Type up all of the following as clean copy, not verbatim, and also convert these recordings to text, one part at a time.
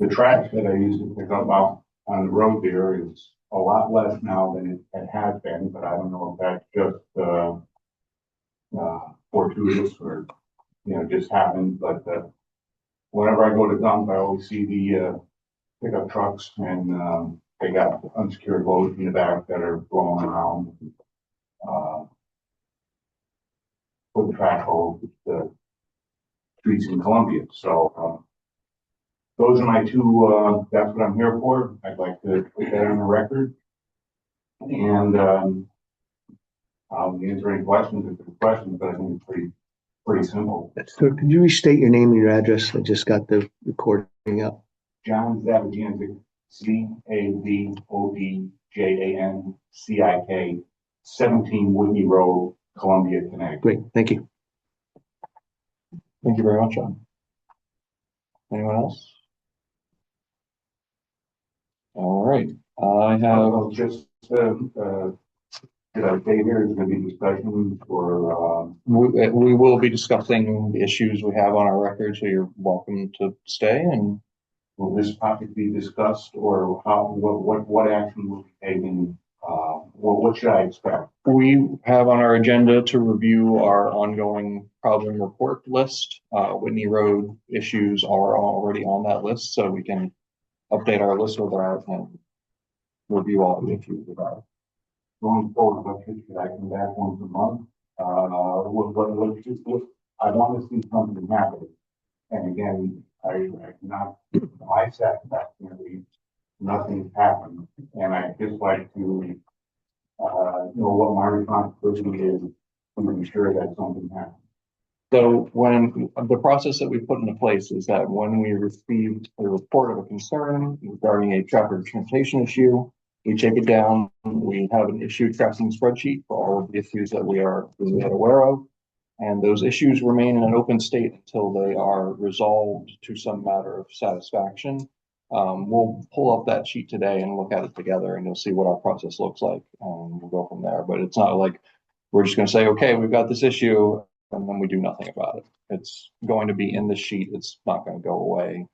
the trash that I used to pick up out on the road there is a lot less now than it has been, but I don't know if that's just, fortuitous or, just happened, but, whenever I go to dump, I always see the, pickup trucks and, they got unsecured loads in the back that are blowing around, uh, putting trash all over the streets in Columbia. So, those are my two, that's what I'm here for. I'd like to put that on the record. And, I'll answer any questions if there's questions, but I think it's pretty simple. So could you restate your name and your address? I just got the recording up. John Zavajanzik, Zavodjanzik, 17 Whitney Road, Columbia, Connecticut. Great, thank you. Thank you very much, John. Anyone else? All right, I have Just, did I say there is going to be discussion for, we will be discussing the issues we have on our record, so you're welcome to stay. And will this topic be discussed, or what action will be taken? What should I expect? we have on our agenda to review our ongoing problem report list. Whitney Road issues are already on that list, so we can update our list with that and review all the issues with that. Going forward, what should I come back once a month? I want to see something happen. And again, I not my satisfaction, nothing's happened. And I just like to know what my responsibility is to make sure that something happens. So when the process that we put into place is that when we received a report of a concern regarding a traffic transportation issue, we take it down. We have an issue tracking spreadsheet for all of the issues that we are aware of. And those issues remain in an open state until they are resolved to some matter of satisfaction. We'll pull up that sheet today and look at it together, and you'll see what our process looks like. And we'll go from there. But it's not like we're just going to say, okay, we've got this issue, and then we do nothing about it. It's going to be in the sheet. It's not going to go away.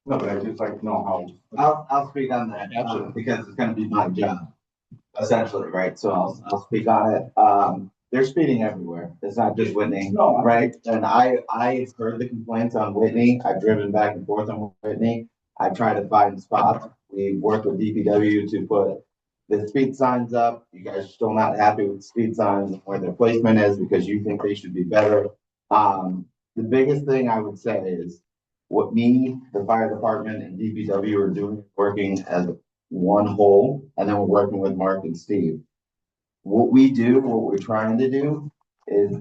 No, but I'd just like to know how. I'll speak on that, Absolutely. because it's gonna be my job, essentially, right? So I'll speak on it. They're speeding everywhere. It's not just Whitney, No. right? And I've heard the complaints on Whitney. I've driven back and forth on Whitney. I try to find spots. We work with DPW to put the speed signs up. You guys are still not happy with speed signs, where their placement is, because you think they should be better. The biggest thing I would say is what me, the fire department, and DPW are doing, working as one whole, and then we're working with Mark and Steve. What we're trying to do is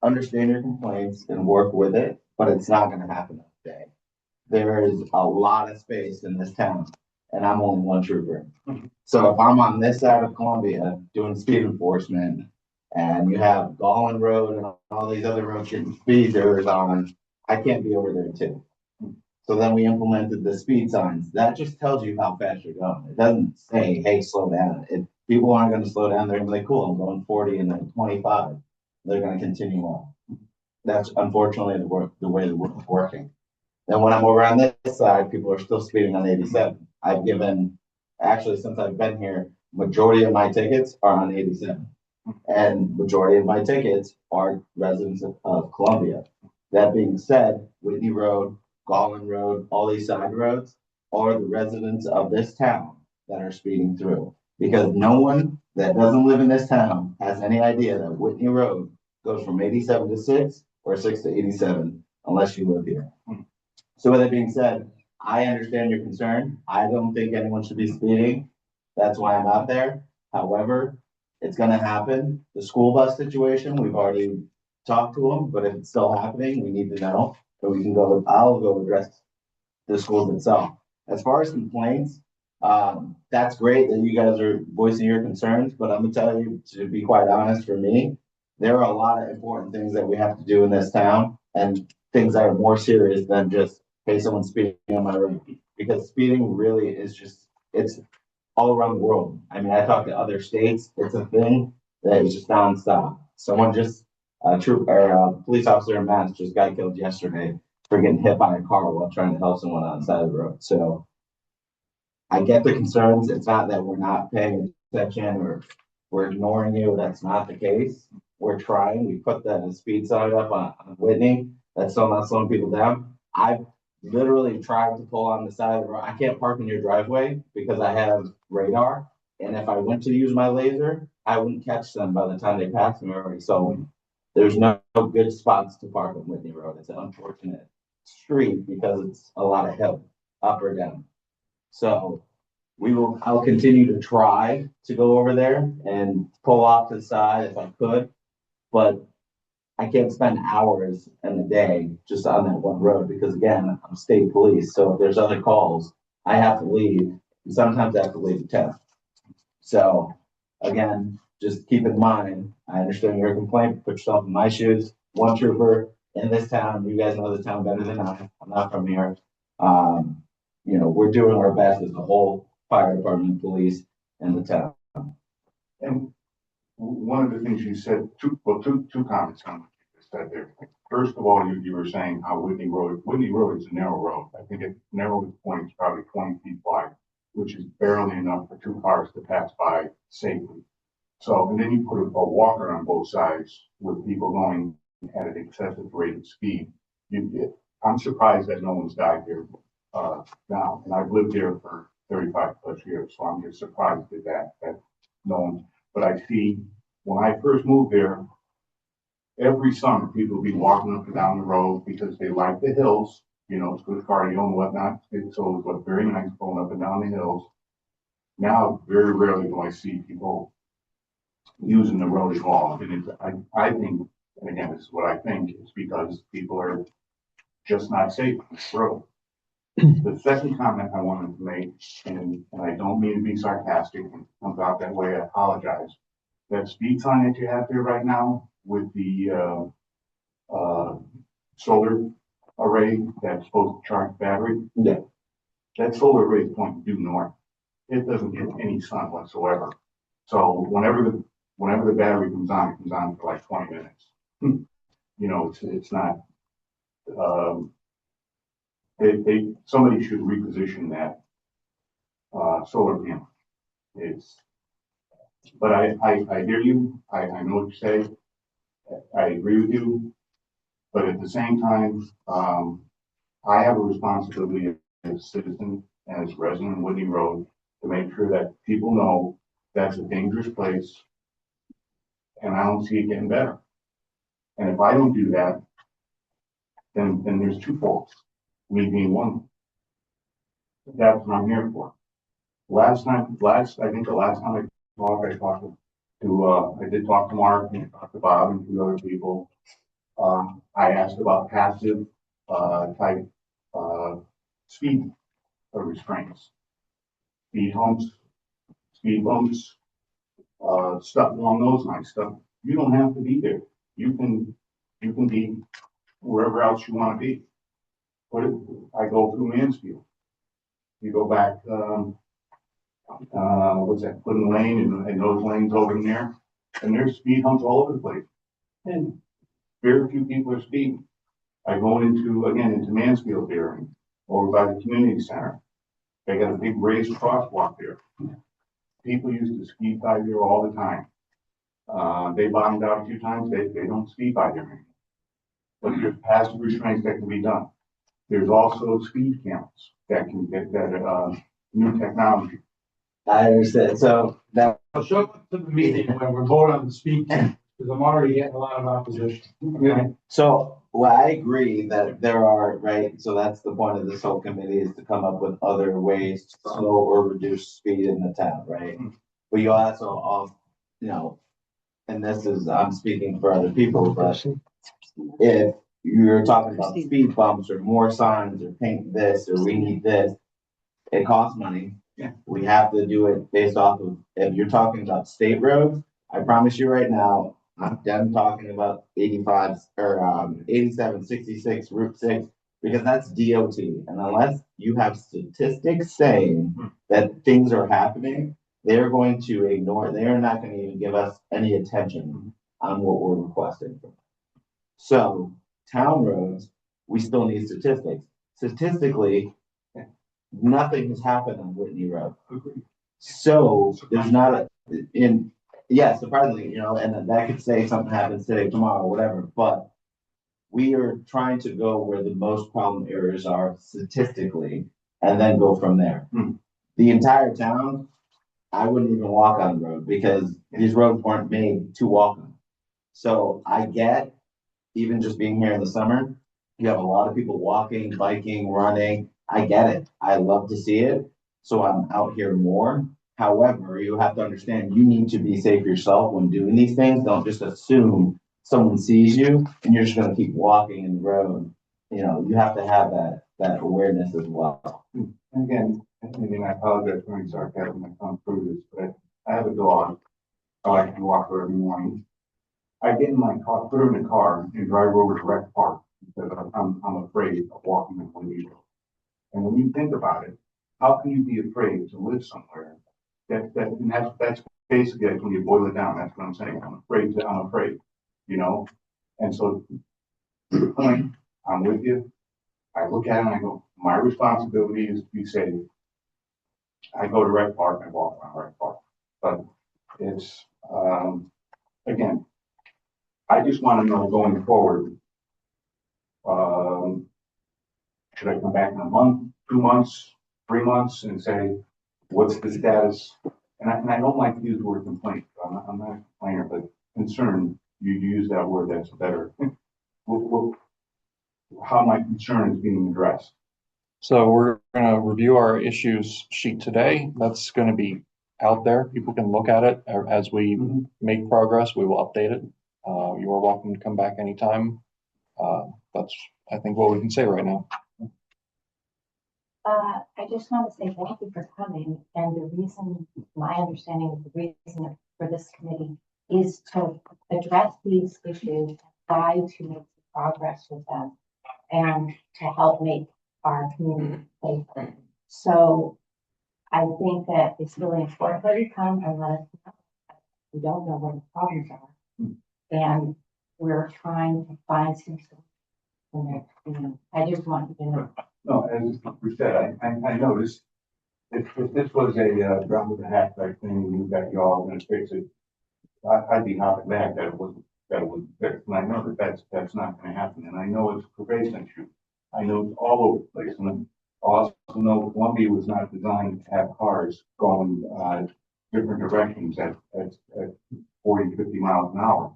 understand your complaints and work with it, but it's not gonna happen today. There is a lot of space in this town, and I'm only one trooper. So if I'm on this side of Columbia doing speed enforcement, and you have Gallon Road and all these other roads getting speeders on, I can't be over there too. So then we implemented the speed signs. That just tells you how fast you're going. It doesn't say, hey, slow down. If people aren't going to slow down, they're going to be like, cool, I'm going 40 and then 25. They're going to continue on. That's unfortunately the way the world is working. Then when I'm over on this side, people are still speeding on 87. I've given, actually, since I've been here, majority of my tickets are on 87. And majority of my tickets are residents of Columbia. That being said, Whitney Road, Gallon Road, all these side roads are the residents of this town that are speeding through. Because no one that doesn't live in this town has any idea that Whitney Road goes from 87 to 6 or 6 to 87 unless you live here. So with that being said, I understand your concern. I don't think anyone should be speeding. That's why I'm out there. However, it's gonna happen. The school bus situation, we've already talked to them, but if it's still happening, we need to know. So we can go, I'll go address the schools itself. As far as complaints, that's great that you guys are voicing your concerns, but I'm gonna tell you, to be quite honest, for me, there are a lot of important things that we have to do in this town, and things that are more serious than just, hey, someone's speeding on my road. Because speeding really is just, it's all around the world. I mean, I talk to other states, it's a thing that is just nonstop. Someone just, a police officer in Mass just got killed yesterday for getting hit by a car while trying to help someone on the side of the road. So I get the concerns. It's not that we're not paying attention or we're ignoring you. That's not the case. We're trying. We put the speed sign up on Whitney. That's still not slowing people down. I've literally tried to pull on the side of the road. I can't park in your driveway because I have radar. And if I went to use my laser, I wouldn't catch them by the time they pass me already. So there's no good spots to park on Whitney Road. It's an unfortunate street because it's a lot of hill, up or down. So I'll continue to try to go over there and pull off to the side if I could, but I can't spend hours in the day just on that one road because again, I'm state police. So if there's other calls, I have to leave. And sometimes I have to leave at 10. So again, just keep in mind, I understand your complaint, put yourself in my shoes, one trooper in this town, you guys know the town better than I, I'm not from here. You know, we're doing our best as a whole fire department, police, and the town. And one of the things you said, two comments on what you just said there. First of all, you were saying how Whitney Road is a narrow road. I think it narrow point is probably 20 feet wide, which is barely enough for two cars to pass by safely. So, and then you put a walker on both sides with people going at an excessive rate of speed. I'm surprised that no one's died here now, and I've lived here for 35 plus years, so I'm just surprised at that no one. But I see when I first moved there, every summer people would be walking up and down the road because they like the hills. You know, it's good cardio and whatnot. So it was very nice going up and down the hills. Now, very rarely do I see people using the road at all. And I think, and again, this is what I think, it's because people are just not safe on this road. The second comment I wanted to make, and I don't mean to be sarcastic, and comes out that way, I apologize. That speed sign that you have there right now with the solar array that's supposed to charge battery. Yeah. That solar array is pointing due north. It doesn't get any sun whatsoever. So whenever the battery comes on, it comes on for like 20 minutes. You know, it's not. Somebody should reposition that solar panel. But I hear you. I know what you say. I agree with you. But at the same time, I have a responsibility as a citizen, as a resident of Whitney Road, to make sure that people know that's a dangerous place, and I don't see it getting better. And if I don't do that, then there's two faults, me being one. That's what I'm here for. I think the last time I did talk to Mark and I talked to Bob and a few other people. I asked about passive type speed restraints, speed humps, speed bumps, stuff along those lines. Stuff you don't have to be there. You can be wherever else you want to be. But I go through Mansfield. You go back, what's that, Puddin Lane and those lanes over in there, and there's speed humps all over the place. And very few people are speeding. I go into Mansfield there and over by the community center. They got a big raised crosswalk there. People used to speed by there all the time. They bottomed out a few times. They don't speed by there anymore. But there's passive restraints that can be done. There's also speed cameras that can get that new technology. I understand. So that I'll show up to the meeting when we're voting on the speed camp, because I'm already getting a lot of opposition. Okay? So, well, I agree that there are, right, so that's the point of this whole committee is to come up with other ways to slow or reduce speed in the town, right? But you also, you know, and this is, I'm speaking for other people, but if you're talking about speed bumps or more signs or paint this, or we need this, it costs money. Yeah. We have to do it based off of, if you're talking about state roads, I promise you right now, I'm done talking about 85 or 87, 66, Route 6, because that's DOT. And unless you have statistics saying that things are happening, they're going to ignore, they're not going to even give us any attention on what we're requesting. So town roads, we still need statistics. Statistically, nothing has happened on Whitney Road. So there's not surprisingly, and that could say something happens today, tomorrow, whatever, but we are trying to go where the most problem areas are statistically and then go from there. The entire town, I wouldn't even walk on the road because these roads weren't made to walk on. So I get, even just being here in the summer, you have a lot of people walking, biking, running. I get it. I love to see it. So I'm out here more. However, you have to understand you need to be safe yourself when doing these things. Don't just assume someone sees you and you're just gonna keep walking in the road. You have to have that awareness as well. And again, I mean, I apologize for any sarcasm that comes through this, but I have a dog. I like to walk her every morning. I get in my car, put her in the car and drive over to Rec Park because I'm afraid of walking in one needle. And when you think about it, how can you be afraid to live somewhere? That's basically like when you boil it down, that's what I'm saying. I'm afraid, And so to the point, I'm with you. I look at it and I go, my responsibility is to be safe. I go to Rec Park, I walk around Rec Park. But it's, again, I just want to know going forward, should I come back in a month, 2 months, 3 months and say, what's the status? And I don't like to use the word complaint. I'm not a complainer, but concern, you use that word, that's better. How my concern is being addressed. So we're gonna review our issues sheet today. That's gonna be out there. People can look at it as we make progress. We will update it. You are welcome to come back anytime. That's, I think, what we can say right now. I just want to say thank you for coming. And the reason, my understanding of the reason for this committee is to address these issues, try to make progress with them, and to help make our community safer. So I think that it's really important that you come and let us know. We don't know what the problems are. And we're trying to find some solutions. I just want you to know. No, as we said, I noticed if this was a drop of the hat type thing, you got y'all gonna fix it, I'd be hopping back that it wasn't fixed. And I know that's not gonna happen. And I know it's a pervasive issue. I know it's all over the place. And I also know Columbia was not designed to have cars going different directions at 40, 50 miles an hour,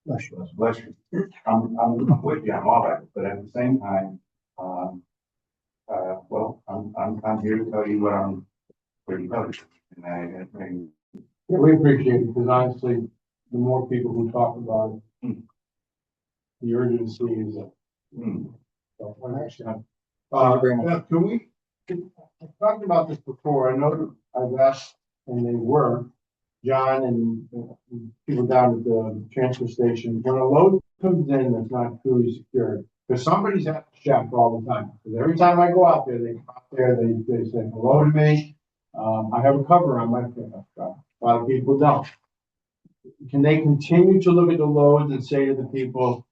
Bless you. I'm with you on all that, but at the same time, well, I'm here to tell you what I'm pretty much. And Yeah, we appreciate it, because honestly, the more people who talk about it, the urgency is up. So, well, actually, can we, I talked about this before, I know I've asked, and they were, John and people down at the transfer station, when a load comes in that's not truly secured, because somebody's at the shack all the time, because every time I go out there, they come out there, they say hello to me. I have a cover on my pickup truck. A lot of people don't. Can they continue to look at the loads and say to the people,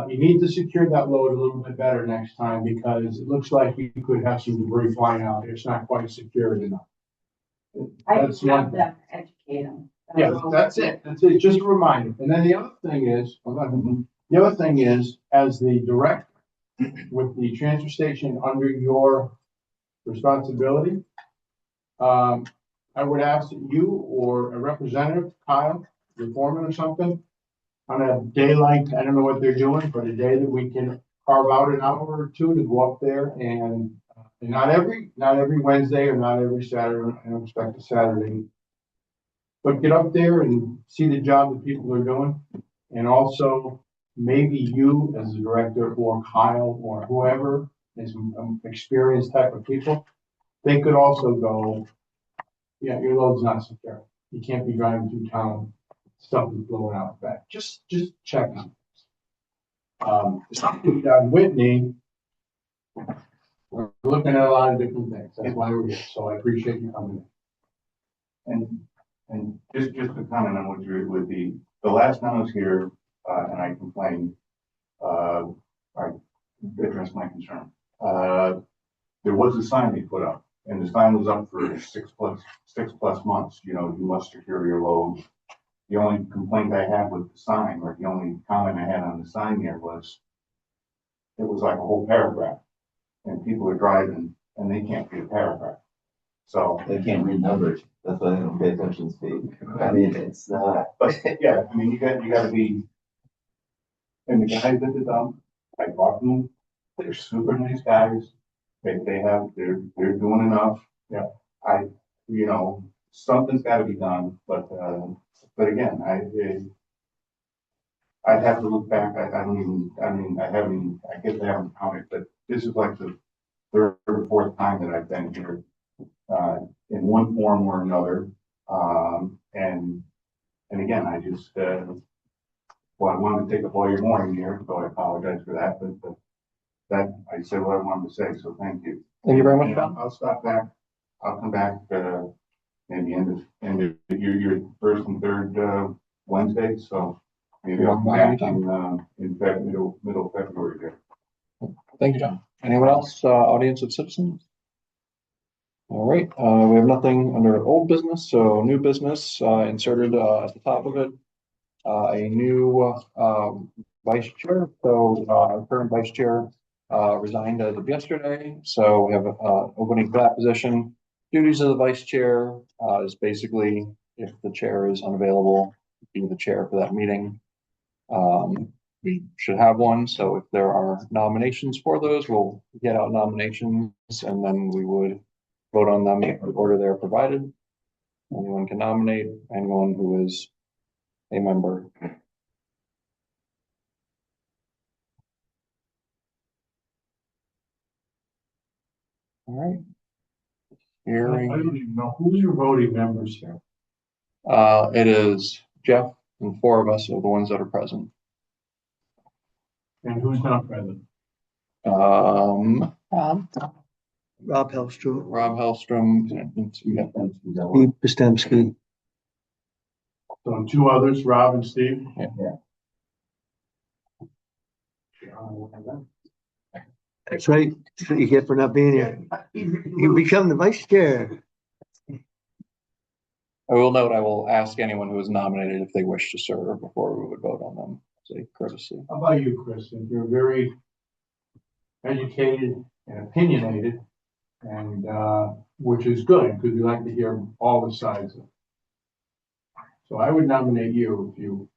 you need to secure that load a little bit better next time, because it looks like you could have some debris flying out here. It's not quite secured enough. I That's just want one- them to educate them. Yeah, that's it. That's it. Just a reminder. And then the other thing is, as the director with the transfer station under your responsibility, I would ask that you or a representative, Kyle, your foreman or something, on a day like, I don't know what they're doing, but a day that we can carve out an hour or two to go up there and not every Wednesday or not every Saturday, I don't expect a Saturday. But get up there and see the job that people are doing. And also maybe you as a director or Kyle or whoever is experienced type of people, they could also go, yeah, your load's not secure. You can't be driving through town, stuff is blowing out the back. Just check on this. On Whitney, we're looking at a lot of different things. That's why we're here. So I appreciate you coming in. And just to comment on what you're with the last time I was here, and I complained, I address my concern. There was a sign they put up, and the sign was up for 6+ months, you know, you must secure your load. The only complaint I had with the sign, or the only comment I had on the sign there was, it was like a whole paragraph, and people are driving, and they can't read a paragraph. So, They can't read numbers, that's why they don't pay attention to speed. I mean, it's not. but yeah, I mean, you gotta be, and the guys at the dump, I talked to them, they're super nice guys. They're doing enough. Yeah. You know, something's gotta be done, but again, I'd have to look back, I guess I haven't counted, but this is like the third or fourth time that I've been here, in one form or another. And again, I just, well, I wanted to take up all your morning here, so I apologize for that, but that, I said what I wanted to say, so thank you. Thank you very much, And John. I'll stop back, I'll come back, maybe end of your first and third, Wednesday, so maybe I'll come back middle February there. Thank you, John. Anyone else, audience of citizens? All right, we have nothing under old business, so new business, inserted, at the top of it. A new, vice chair, so, our current vice chair, resigned as of yesterday, so we have, opening for that position. Duties of the vice chair, is basically, if the chair is unavailable, be the chair for that meeting. We should have one, so if there are nominations for those, we'll get out nominations and then we would vote on them in the order they're provided. Anyone can nominate anyone who is a member. All right. I Hearing, don't even know, who's your voting members here? it is Jeff and four of us are the ones that are present. And who's not present? Rob Hellstrom, Rob Hellstrom, Steve Postemski. So two others, Rob and Steve? Yeah. That's right. That's what you get for not being here. You become the vice chair. I will note, I will ask anyone who is nominated if they wish to serve before we would vote on them, as a courtesy. How about you, Kristen? You're very educated and opinionated, and, which is good, because we like to hear all the sides of it. So I would nominate you if you.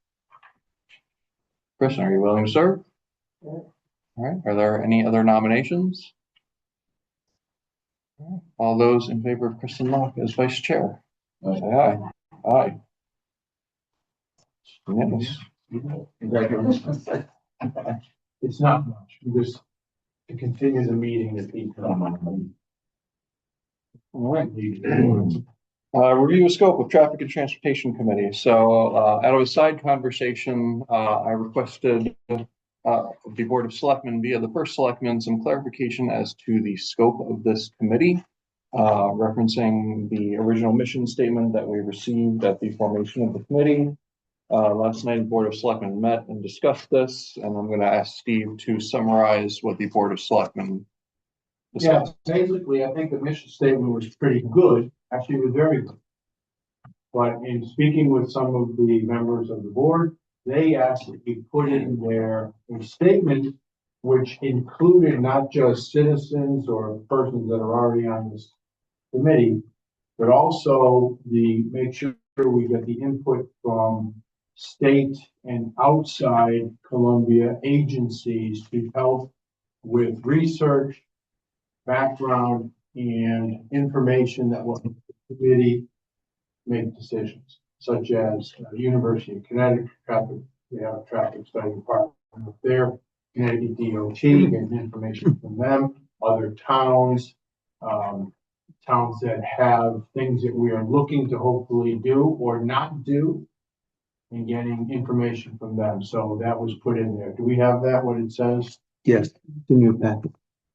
Kristen, are you willing to serve? All right, are there any other nominations? All right, all those in favor of Kristen Locke as vice chair, say aye. Aye. Unanimous. Congratulations. It's not much, just to continue the meeting that we. All right. Review of scope of traffic and transportation committee. So, out of a side conversation, I requested the Board of Selectmen via the first selectman some clarification as to the scope of this committee, referencing the original mission statement that we received at the formation of the committee. Last night, the Board of Selectmen met and discussed this, and I'm going to ask Steve to summarize what the Board of Selectmen Yeah, discussed. basically, I think the mission statement was pretty good, actually it was very good. But in speaking with some of the members of the board, they asked that we put in there a statement which included not just citizens or persons that are already on this committee, but also make sure we get the input from state and outside Columbia agencies to help with research, background, and information that will help the committee make decisions, such as University of Connecticut traffic. We have a traffic study department up there, Connecticut DOT, getting information from them, other towns, towns that have things that we are looking to hopefully do or not do, and getting information from them. So that was put in there. Do we have that, what it says? Yes, it's in your packet.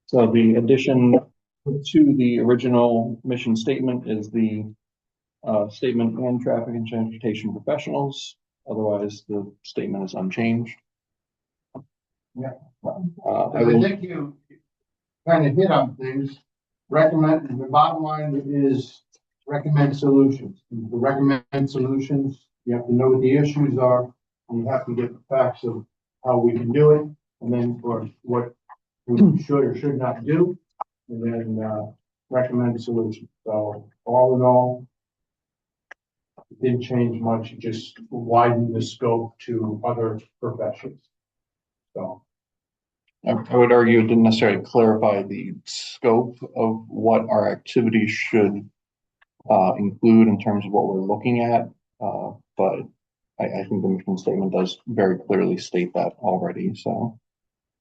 So the addition to the original mission statement is the statement and traffic and transportation professionals. Otherwise, the statement is unchanged. I I will, think you kind of hit on things. Recommend, the bottom line is recommend solutions. To recommend solutions, you have to know what the issues are, and you have to get the facts of how we can do it, and then for what we should or should not do, and then, recommend a solution. So all in all, it didn't change much, it just widened the scope to other professions. So. I would argue it didn't necessarily clarify the scope of what our activities should include in terms of what we're looking at. But I think the mission statement does very clearly state that already. So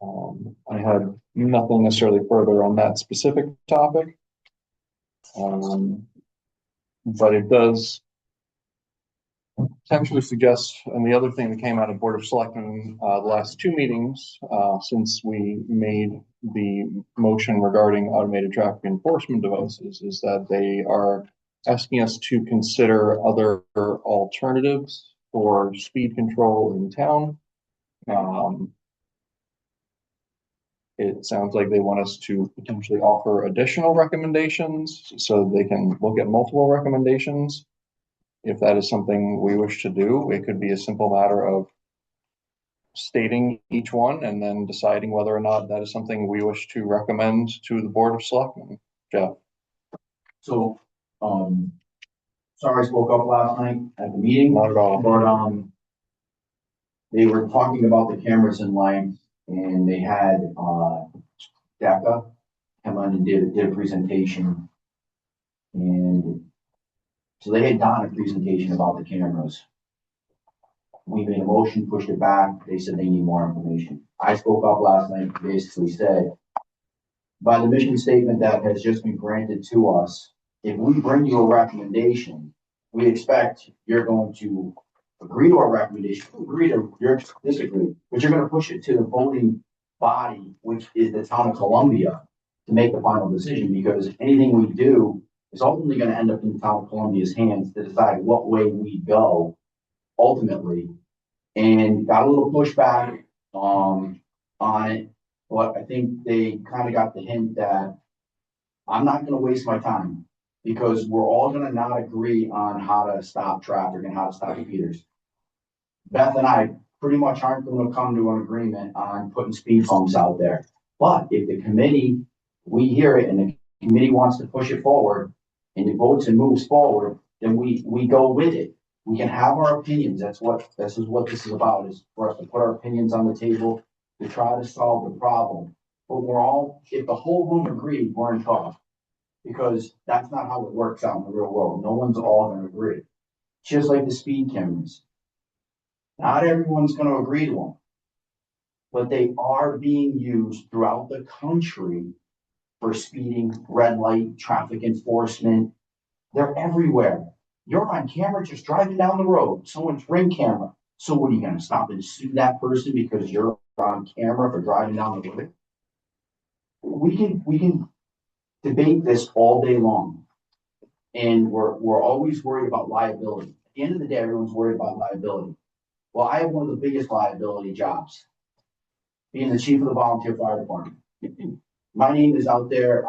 I had nothing necessarily further on that specific topic. But it does potentially suggest, and the other thing that came out of Board of Selectmen, the last two meetings, since we made the motion regarding automated traffic enforcement devices, is that they are asking us to consider other alternatives for speed control in town. It sounds like they want us to potentially offer additional recommendations so they can look at multiple recommendations. If that is something we wish to do, it could be a simple matter of stating each one and then deciding whether or not that is something we wish to recommend to the Board of Selectmen. Jeff? So, sorry I spoke up last night at the meeting. Not at all. But, they were talking about the cameras in line and they had, DECA come on and did a presentation. And so they had done a presentation about the cameras. We made a motion, pushed it back. They said they need more information. I spoke up last night and basically said, by the mission statement that has just been granted to us, if we bring you a recommendation, we expect you're going to agree to our recommendation, agree to your disagree, but you're gonna push it to the voting body, which is the town of Columbia, to make the final decision, because anything we do is ultimately gonna end up in the town of Columbia's hands to decide what way we go ultimately. And got a little pushback, on it, but I think they kind of got the hint that I'm not gonna waste my time, because we're all gonna not agree on how to stop traffic and how to stop speeders. Beth and I pretty much aren't gonna come to an agreement on putting speed bumps out there. But if the committee, we hear it and the committee wants to push it forward and it votes and moves forward, then we go with it. We can have our opinions. This is what this is about, is for us to put our opinions on the table to try to solve the problem. But if the whole room agreed, we're in trouble. Because that's not how it works out in the real world. No one's all gonna agree. Just like the speed cameras. Not everyone's gonna agree to them. But they are being used throughout the country for speeding, red light, traffic enforcement. They're everywhere. You're on camera just driving down the road, someone's ring camera. So what, are you gonna stop and sue that person because you're on camera for driving down the road? We can debate this all day long. And we're always worried about liability. At the end of the day, everyone's worried about liability. Well, I have one of the biggest liability jobs, being the chief of the volunteer fire department. My name is out there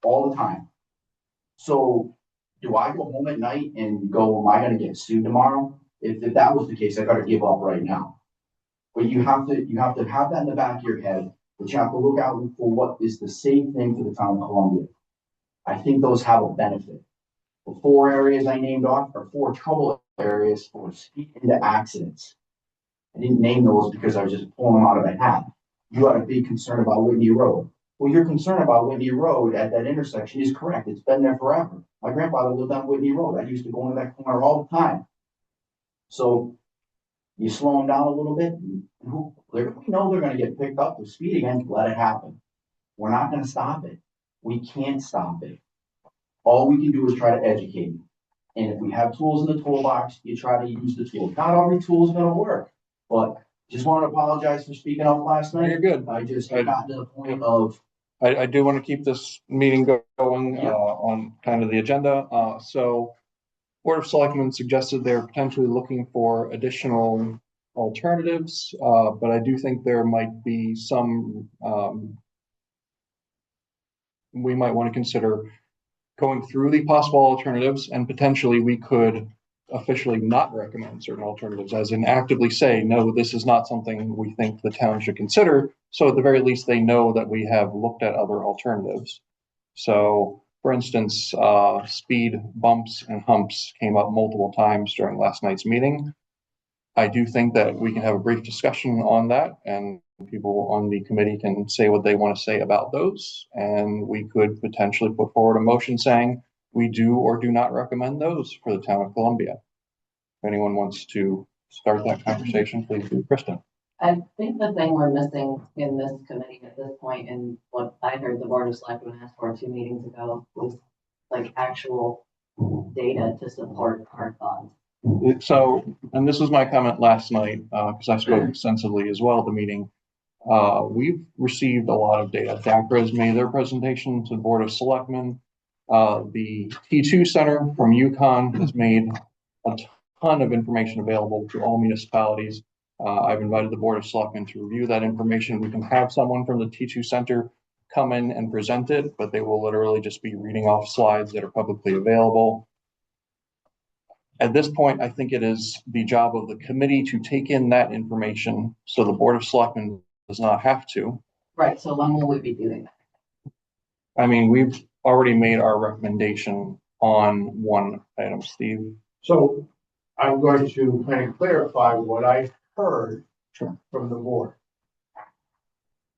all the time. So do I go home at night and go, am I gonna get sued tomorrow? If that was the case, I gotta give up right now. But you have to have that in the back of your head, but you have to look out for what is the safe thing for the town of Columbia. I think those have a benefit. The 4 areas I named off are 4 trouble areas for speed into accidents. I didn't name those because I was just pulling them out of a hat. You had a big concern about Whitney Road. Well, your concern about Whitney Road at that intersection is correct. It's been there forever. My grandfather lived on Whitney Road. I used to go into that corner all the time. So you slow them down a little bit. We know they're going to get picked up with speed again. Let it happen. We're not going to stop it. We can't stop it. All we can do is try to educate. And if we have tools in the toolbox, you try to use the tools. Not every tool is going to work, but just want to apologize for speaking up last night. You're good. I just got to the point of. I do want to keep this meeting going on kind of the agenda. So Board of Selectmen suggested they're potentially looking for additional alternatives, but I do think there might be some, we might want to consider going through the possible alternatives, and potentially we could officially not recommend certain alternatives, as in actively say, no, this is not something we think the town should consider. So at the very least, they know that we have looked at other alternatives. So for instance, speed bumps and humps came up multiple times during last night's meeting. I do think that we can have a brief discussion on that, and people on the committee can say what they want to say about those. And we could potentially put forward a motion saying we do or do not recommend those for the town of Columbia. If anyone wants to start that conversation, please do. Kristen. I think the thing we're missing in this committee at this point, and what I heard the Board of Selectmen ask for 2 meetings ago, was like actual data to support our thoughts. So, and this was my comment last night, because I spoke extensively as well at the meeting. We've received a lot of data. DACRA has made their presentation to the Board of Selectmen. The T2 Center from UConn has made a ton of information available to all municipalities. I've invited the Board of Selectmen to review that information. We can have someone from the T2 Center come in and present it, but they will literally just be reading off slides that are publicly available. At this point, I think it is the job of the committee to take in that information so the Board of Selectmen does not have to. Right, so when will we be doing that? I mean, we've already made our recommendation on one item, Steve. So I'm going to kind of clarify what I heard Sure. from the board.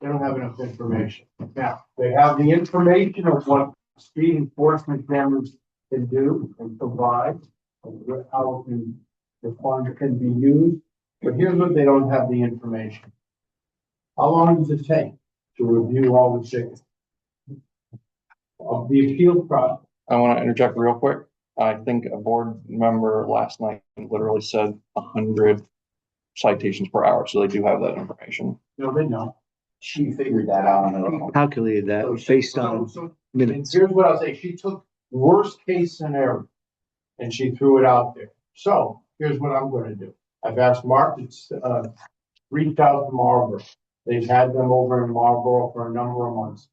They don't have enough information. Now, they have the information of what speed enforcement cameras can do and provide, and how the fund can be used. But here's what they don't have the information. How long does it take to review all the tickets of the appeal process? I want to interject real quick. I think a board member last night literally said 100 citations per hour, so they do have that information. No, they don't. She figured that out on her own. Calculated that based on And minutes. here's what I'll say, she took worst case scenario and she threw it out there. So here's what I'm gonna do. I've asked Mark to reach out to Marlboro. They've had them over in Marlboro for a number of months.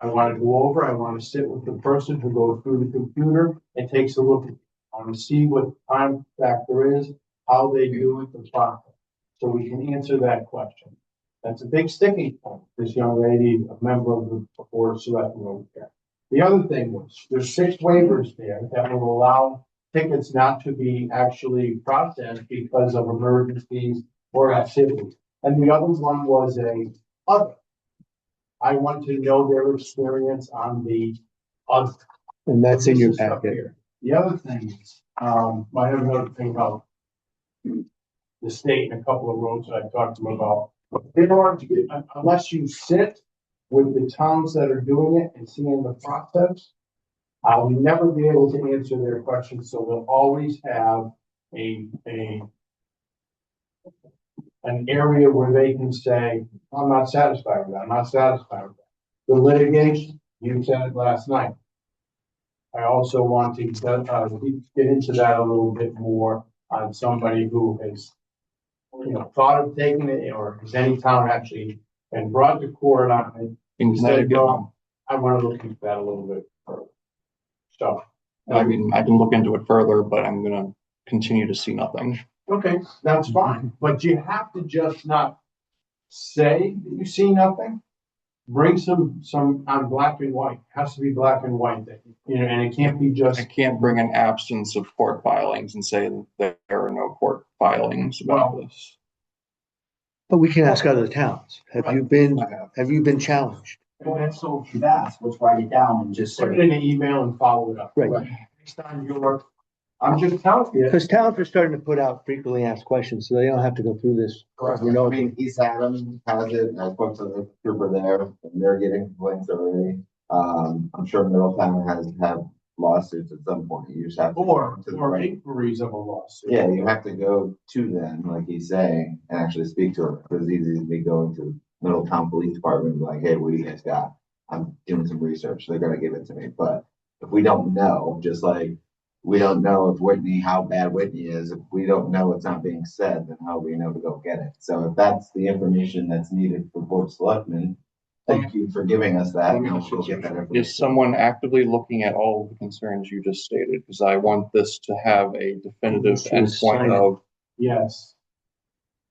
I want to go over, I want to sit with the person who goes through the computer and takes a look at it. I want to see what time factor is, how they do it, the process, so we can answer that question. That's a big sticking point, this young lady, a member of the Board of Selectmen over there. The other thing was, there's 6 waivers there that will allow tickets not to be actually processed because of emergencies or activities. And the other one was other. I want to know their experience on the other. And that's in your This is up packet. here. The other thing is, I have another thing about the state and a couple of roads that I've talked to them about. They don't, unless you sit with the towns that are doing it and seeing the process, I'll never be able to answer their questions, so they'll always have an area where they can say, I'm not satisfied with that, I'm not satisfied with that. The litigation, you said it last night. I also want to get into that a little bit more on somebody who has, thought of taking it, or has any town actually been brought to court on it. In Instead, Connecticut, I want to look into that a little bit further. So, I mean, I can look into it further, but I'm going to continue to see nothing. okay, that's fine, but you have to just not say that you see nothing. Bring some on black and white, has to be black and white, and it can't be just. I can't bring an absence of court filings and say that there are no court filings about this. But we can ask other towns. Have you been challenged? And So if you've asked, let's write it down and just put it say, in an email and follow it up. Right. Based on I'm just telling you. Because towns are starting to put out frequently asked questions, so they don't have to go through this. Correct. You know, I mean, East Haddam has it, and I spoke to the trooper there, and they're getting complaints already. I'm sure Middletown has had lawsuits at some point, you just have to. Or to the right. inquiries of a lawsuit. Yeah, you have to go to them, like he's saying, and actually speak to them, because it's easy to be going to Middletown Police Department, and be like, hey, what do you guys got? I'm doing some research, they're gonna give it to me, but if we don't know, just like we don't know if Whitney, how bad Whitney is. If we don't know it's not being said, then how do we know to go get it? So if that's the information that's needed for Board of Selectmen, thank you for giving us that. and we'll go get that information. Is someone actively looking at all of the concerns you just stated? Because I want this to have a definitive She was endpoint signing. of, Yes.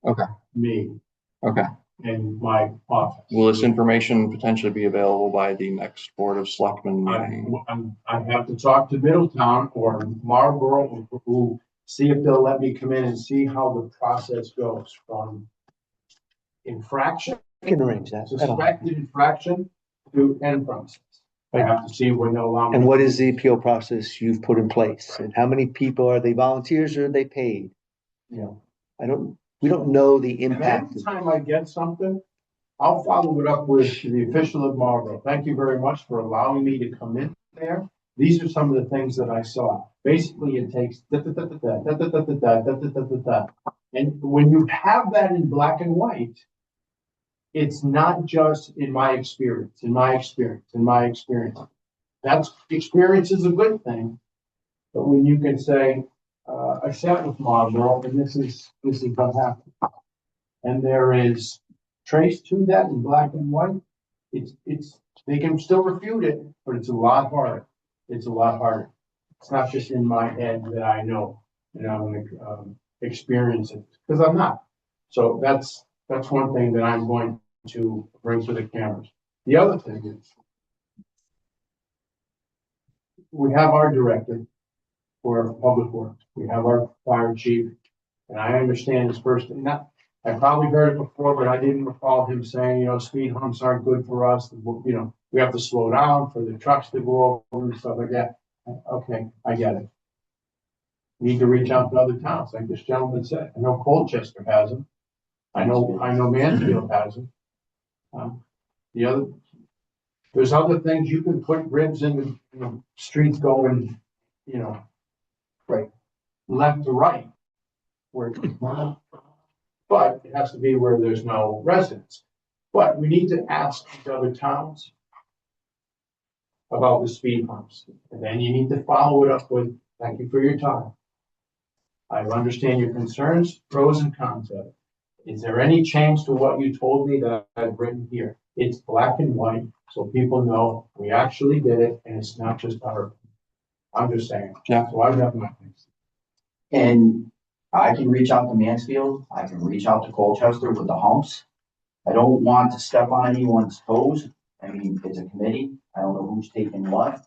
Okay. Me okay. and my office. Will this information potentially be available by the next Board of Selectmen meeting? I have to talk to Middletown or Marlboro, who see if they'll let me come in and see how the process goes from infraction, I can arrange that. I don't- suspected infraction to end process. I have to see when they'll allow me. And what is the appeal process you've put in place? And how many people, are they volunteers or are they paid? You know, we don't know the And impact. every time I get something, I'll follow it up with the official of Marlboro. Thank you very much for allowing me to come in there. These are some of the things that I saw. Basically, it takes da, da, da, da, da, da, da, da, da, da, da, da, da, da. And when you have that in black and white, it's not just in my experience. That's experience is a good thing. But when you can say, I sat with Marlboro and this is what happened. And there is trace to that in black and white. They can still refute it, but it's a lot harder. It's not just in my head that I know, and I'm gonna experience it, because I'm not. So that's one thing that I'm going to bring to the cameras. The other thing is, we have our director for public works. We have our fire chief, and I understand his first, I probably heard it before, but I didn't recall him saying, speed humps aren't good for us. We have to slow down for the trucks to go over and stuff like that. Okay, I get it. Need to reach out to other towns, like this gentleman said. I know Colchester has them. I know Mansfield has them. There's other things you can put ribs in the streets going, right, left to right. But it has to be where there's no residents. But we need to ask these other towns about the speed humps. And then you need to follow it up with, thank you for your time. I understand your concerns, pros and cons of it. Is there any change to what you told me that I've written here? It's black and white, so people know we actually did it, and it's not just our. I'm just saying. Yeah. So I have my things. And I can reach out to Mansfield, I can reach out to Colchester with the humps. I don't want to step on anyone's toes. I mean, it's a committee. I don't know who's taking what.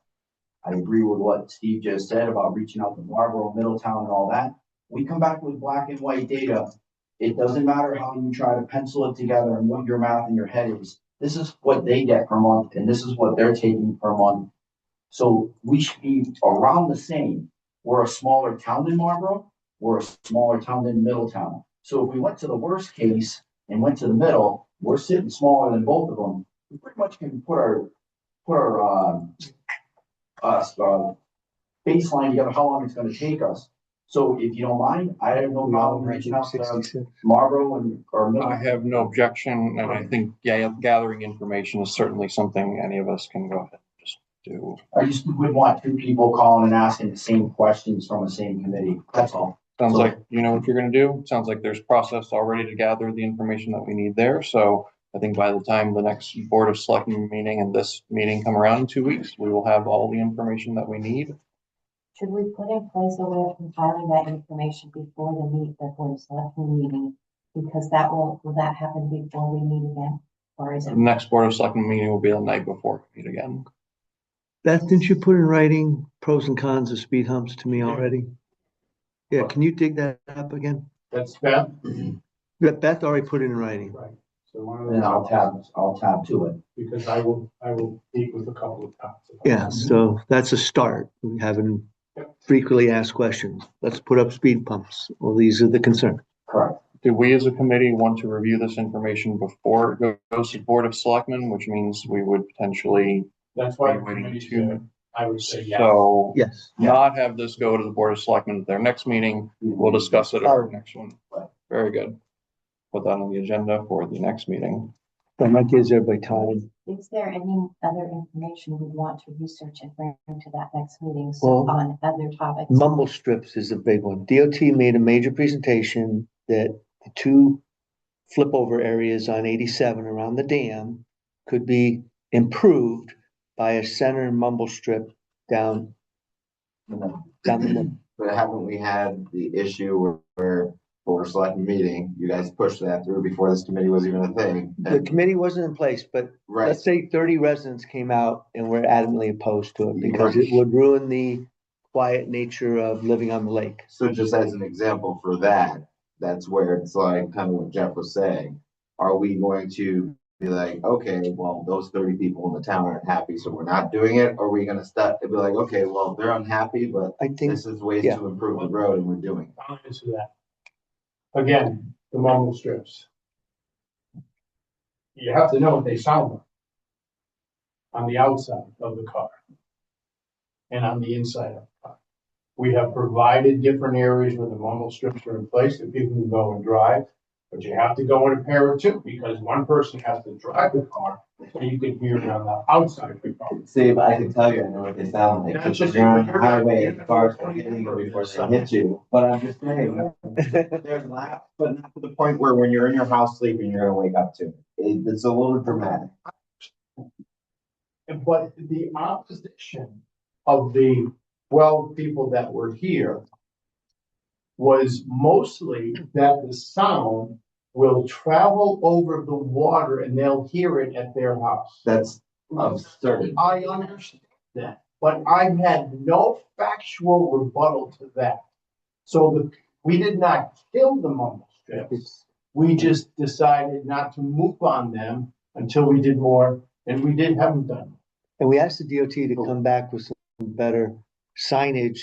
I agree with what Steve just said about reaching out to Marlboro, Middletown and all that. We come back with black and white data. It doesn't matter how you try to pencil it together and what your math in your head is. This is what they get per month and this is what they're taking per month. So we should be around the same. We're a smaller town than Marlboro. We're a smaller town than Middletown. So if we went to the worst case and went to the middle, we're sitting smaller than both of them. We pretty much can put our baseline together, how long it's gonna take us. So if you don't mind, I have no problem reaching out to Marlboro or I Middletown. have no objection, and I think gathering information is certainly something any of us can go ahead and just do. I just wouldn't want two people calling and asking the same questions from the same committee. That's all. Sounds like you know what you're gonna do. Sounds like there's process already to gather the information that we need there. So I think by the time the next Board of Selectmen meeting and this meeting come around in 2 weeks, we will have all the information that we need. Should we put in place a way of compiling that information before the Board of Selectmen meeting? Because will that happen before we meet again? Or is The it? next Board of Selectmen meeting will be the night before we meet again. Beth, didn't you put in writing pros and cons of speed humps to me already? Yeah, can you dig that up again? That's Beth. Yeah, Beth already put it in writing. Right. So one of Then those. I'll tab to it. Because I will meet with a couple of towns. Yeah, so that's a start. We haven't frequently asked questions. Let's put up speed bumps. Well, these are the concerns. Correct. Do we as a committee want to review this information before it goes to the Board of Selectmen, which means we would potentially That's why be the waiting committee to. said, I would say yes. So Yes. not have this go to the Board of Selectmen at their next meeting. We'll discuss it at our next one. Right. Very good. Put that on the agenda for the next meeting. that gives everybody time. Is there any other information we want to research and bring to that next meeting, so Well, on other topics? Mumble strips is a big one. DOT made a major presentation that the two flip over areas on 87 around the dam could be improved by a center mumble strip down the middle. But haven't we had the issue where for select meeting, you guys pushed that through before this committee was even a thing? The committee wasn't in place, but Right, let's say 30 residents came out and were adamantly opposed to it because it would ruin the quiet nature of living on the lake. so just as an example for that, that's where it's like, kind of what Jeff was saying. Are we going to be like, okay, well, those 30 people in the town aren't happy, so we're not doing it? Or are we gonna start and be like, okay, well, they're unhappy, but I think, this is ways yeah. to improve the road and we're doing it? I'll answer that. Again, the mumble strips. You have to know what they sound like on the outside of the car and on the inside of the car. We have provided different areas where the mumble strips are in place that people can go and drive, but you have to go in a pair of two, because one person has to drive the car so you can hear it on the outside of the car. See, but I can tell you, I know what they sound like, Not because just- you're on the highway and cars are hitting you before they hit you, but I'm just saying. There's laughs, but not to the point where when you're in your house sleeping, you're gonna wake up to it. It's a little dramatic. But the opposition of the 12 people that were here was mostly that the sound will travel over the water and they'll hear it at their house. That's absurd. I understand that, but I had no factual rebuttal to that. So we did not kill the mumble strips. We just decided not to move on them until we did more, and we haven't done. And we asked the DOT to come back with some better signage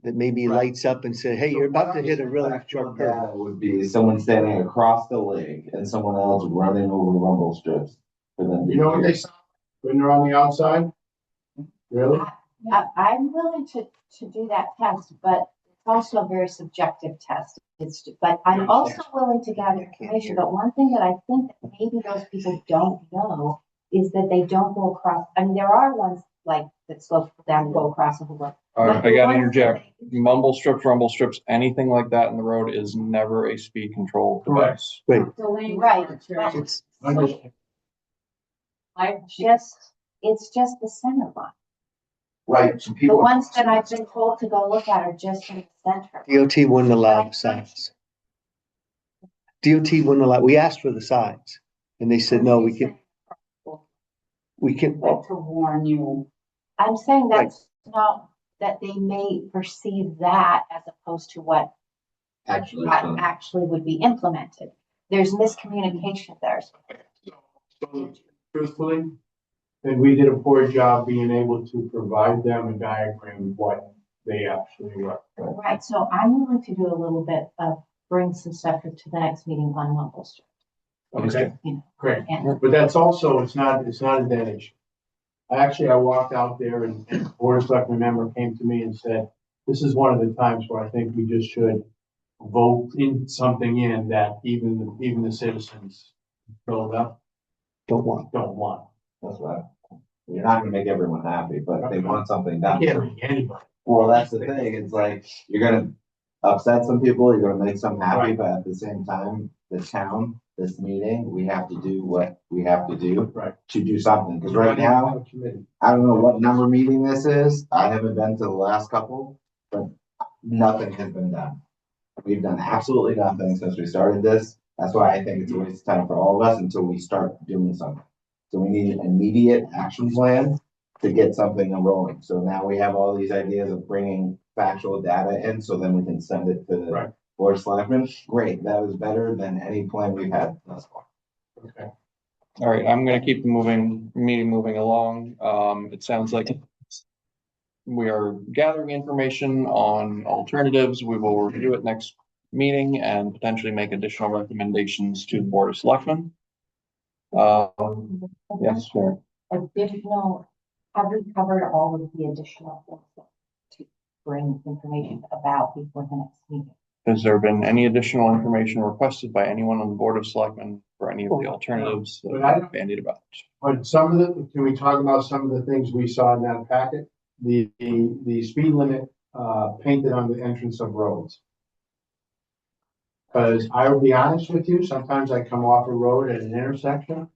that maybe Right. lights up and say, hey, you're about to hit a really short curve. That would be someone standing across the lake and someone else running over rumble strips for them to You know what they hear. sound like when they're on the outside? Really? I'm willing to do that test, but it's also a very subjective test. But I'm also willing to gather information, but one thing that I think that maybe those people don't know is that they don't go across, I mean, there are ones like that slope down and go across the whole road. I gotta interject, mumble strips, rumble strips, anything like that in the road is never a speed control device. Right, Right, but it's, it's just the center line. Right, so The people. ones that I've been told to go look at are just in the center. DOT wouldn't allow the sides. DOT wouldn't allow, we asked for the sides and they said, no, we can, Like to warn you. I'm saying that's not, that they may perceive that as opposed to what Actually, actually would be implemented. There's miscommunication there. So truthfully, and we did a poor job being able to provide them a diagram of what they actually were. Right, so I'm willing to do a little bit of, bring some stuff to the next meeting on mumble strip. Okay, You know, great. and But that's also, it's not a dead issue. I walked out there and the Board of Selectmen member came to me and said, this is one of the times where I think we just should vote in something in that even the citizens don't don't want. want. that's right. You're not gonna make everyone happy, but they want something I done. can't make anybody. Well, that's the thing, it's like, you're gonna upset some people, you're gonna make some happy, Right. but at the same time, the town, this meeting, we have to do what we have to do. Right. To do something, cause right now, Committee. I don't know what number meeting this is, I haven't been to the last couple, but nothing has been done. We've done absolutely nothing since we started this, that's why I think it's a waste of time for all of us until we start doing something. So we need an immediate action plan to get something rolling, so now we have all these ideas of bringing factual data in, so then we can send it to the Right. Board of Selectmen. Great, that was better than any plan we've had thus far. Okay. All right, I'm gonna keep the meeting moving along. It sounds like we are gathering information on alternatives. We will review it next meeting and potentially make additional recommendations to the Board of Selectmen. Yes, sir. Additional, have we covered all of the additional things to bring information about before the next meeting? Has there been any additional information requested by anyone on the Board of Selectmen for for any of the alternatives that But I are don't- bandied about. But can we talk about some of the things we saw in that packet? The speed limit, painted on the entrance of roads. Cause I will be honest with you, sometimes I come off a road at an intersection.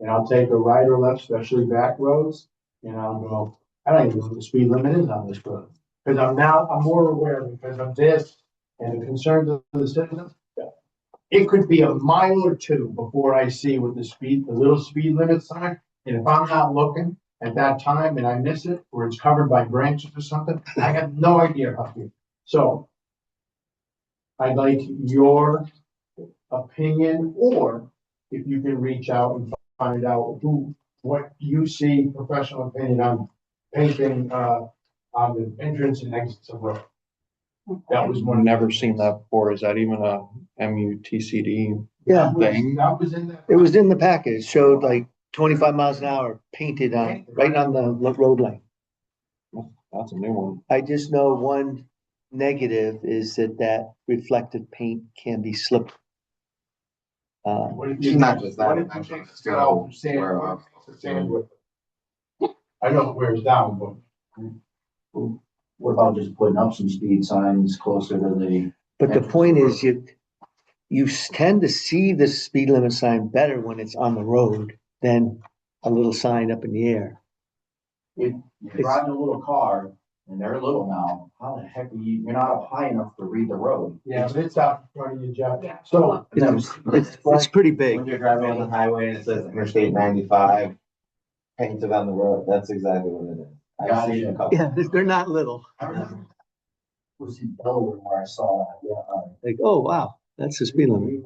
And I'll take a right or left, especially back roads, and I'll go, I don't even know what the speed limit is on this road. Cause I'm more aware because of this and the concerns of the citizens. It could be a mile or two before I see what the little speed limit sign, and if I'm not looking at that time and I miss it, or it's covered by branches or something, I have no idea how to. So I'd like your opinion, or if you can reach out and find out what you see, professional opinion on painting, on the entrance and exits of road. That was one. I've never seen that before. Is that even a MUTCD Yeah, thing? That was in that. it was in the package. It showed like 25 miles an hour painted on, right on the road lane. That's a new one. I just know one negative is that reflective paint can be slippery. What if you- It's not just that, what if you actually, take it's the gotta salt and sand, wear off. sand with it? I know it wears down, but What about just putting up some speed signs closer to the, But the point is, you tend to see the speed limit sign better when it's on the road than a little sign up in the air. if you're driving a little car and they're little now, how the heck are you're not up high enough to read the road. yeah, but it's out in front of you, Jeff. Yeah. So, It's pretty big. When you're driving on the highway and it says Interstate 95, painted on the road, that's exactly what it is. I've seen a couple. Yeah, they're not little. Was in Delaware where I saw that, yeah. Like, oh, wow, that's the speed limit.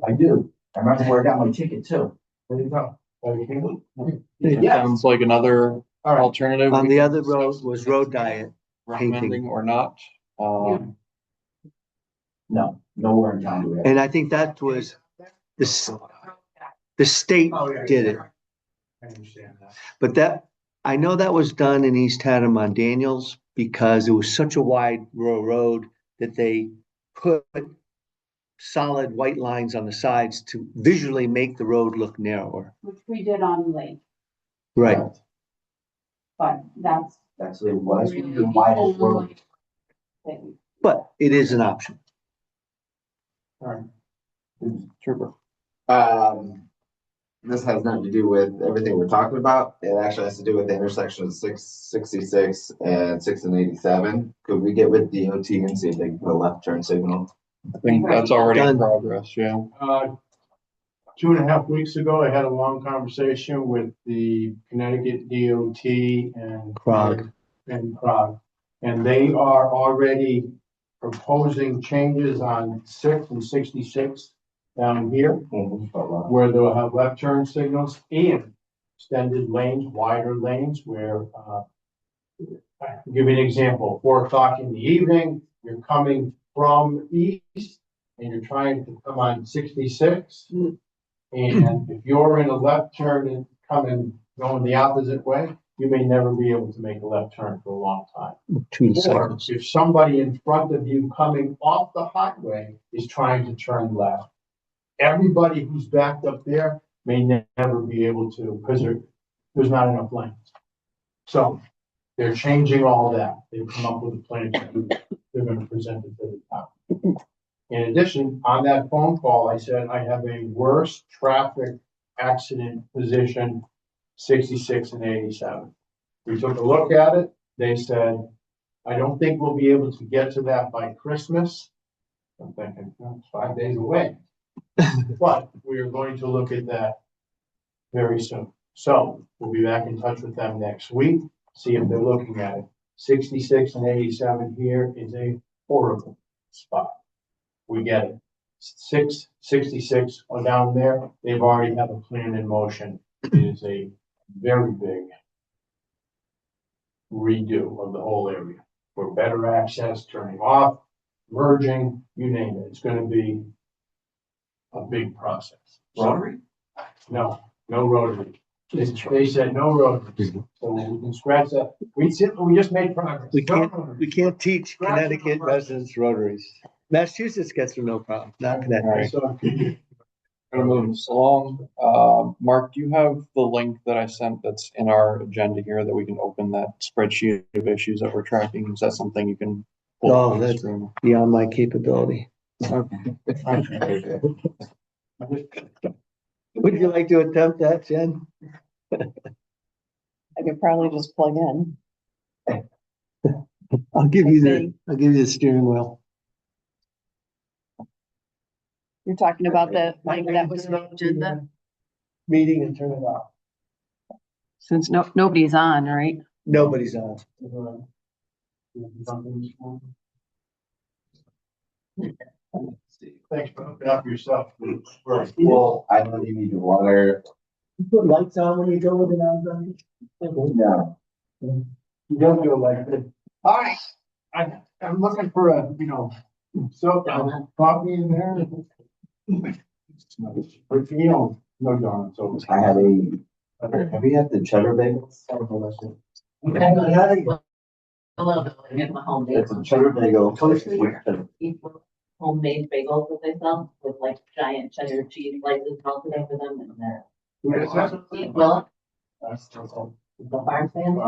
I do. I remember where I got my ticket too. there you go. Okay. It Yeah. sounds like another All right. alternative. On we the can other road discuss was Road Diet. recommending or not. No, nowhere in town do we have. And I think that was, the state Oh, yeah, did it. yeah. I understand that. But I know that was done in East Haddam on Daniels because it was such a wide road that they put solid white lines on the sides to visually make the road look narrower. Which we did on Lake, Right. but that's That's the really the widest the road. only thing. But it is an option. All right. Trooper. This has nothing to do with everything we're talking about. It actually has to do with the intersection of 666 and 6 and 87. Could we get with DOT and see if they can put a left turn signal? I think that's already in Done. progress, yeah. 2.5 weeks ago, I had a long conversation with the Connecticut DOT and CROG. And CROG. And they are already proposing changes on 6 and 66 down here, where they'll have left turn signals and extended lanes, wider lanes where, I'll give you an example, 4 o'clock in the evening, you're coming from east and you're trying to come on 66. And if you're in a left turn and going the opposite way, you may never be able to make a left turn for a long time. 2 Or seconds. if somebody in front of you coming off the highway is trying to turn left, everybody who's backed up there may never be able to, because there's not enough lanes. So they're changing all that. They've come up with a plan to do that. They're gonna present it to the town. In addition, on that phone call, I said, I have a worse traffic accident position, 66 and 87. We took a look at it. They said, I don't think we'll be able to get to that by Christmas. I'm thinking, "Oh, it's 5 days away." But we are going to look at that very soon. So we'll be back in touch with them next week, see if they're looking at it. 66 and 87 here is a horrible spot. We get it. 66 are down there. They've already have a plan in motion. It is a very big redo of the whole area for better access, turning off, merging, you name it. It's gonna be a big process. Rotary? No, no rotary. They said no rotary. So we can scratch that. We just made progress. We No can't, rotary. we can't teach Connecticut residents rotaries. Massachusetts gets them no problem, not All right, Connecticut. so gonna move this along. Mark, do you have the link that I sent that's in our agenda here that we can open that spreadsheet of issues that we're tracking? Is that something you can? pull No, up on the that's- screen? Beyond my capability. Okay. Would you like to attempt that, Jen? I could probably just plug in. I'll give you the steering wheel. You're talking about the link that was the agenda, Meeting and turn it off. since nobody's on, right? Nobody's on. Thanks for hooking up yourself. Well, I know you need water. You put lights on when you go with it on, No. You don't do it like this. Hi, I'm looking for so, coffee in there. But no donuts, so. I had have you had the cheddar bagels? A little bit like get my home It's a bagels. cheddar bagel. Homemade bagels that they sell with like giant cheddar cheese slices melted over them and they're. Well, the farm stand.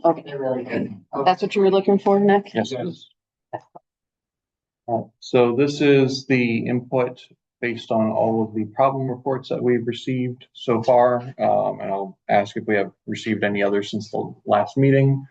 Okay, They're really good. that's what you were looking for, Nick? Yes. So this is the input based on all of the problem reports that we've received so far. And I'll ask if we have received any others since the last meeting.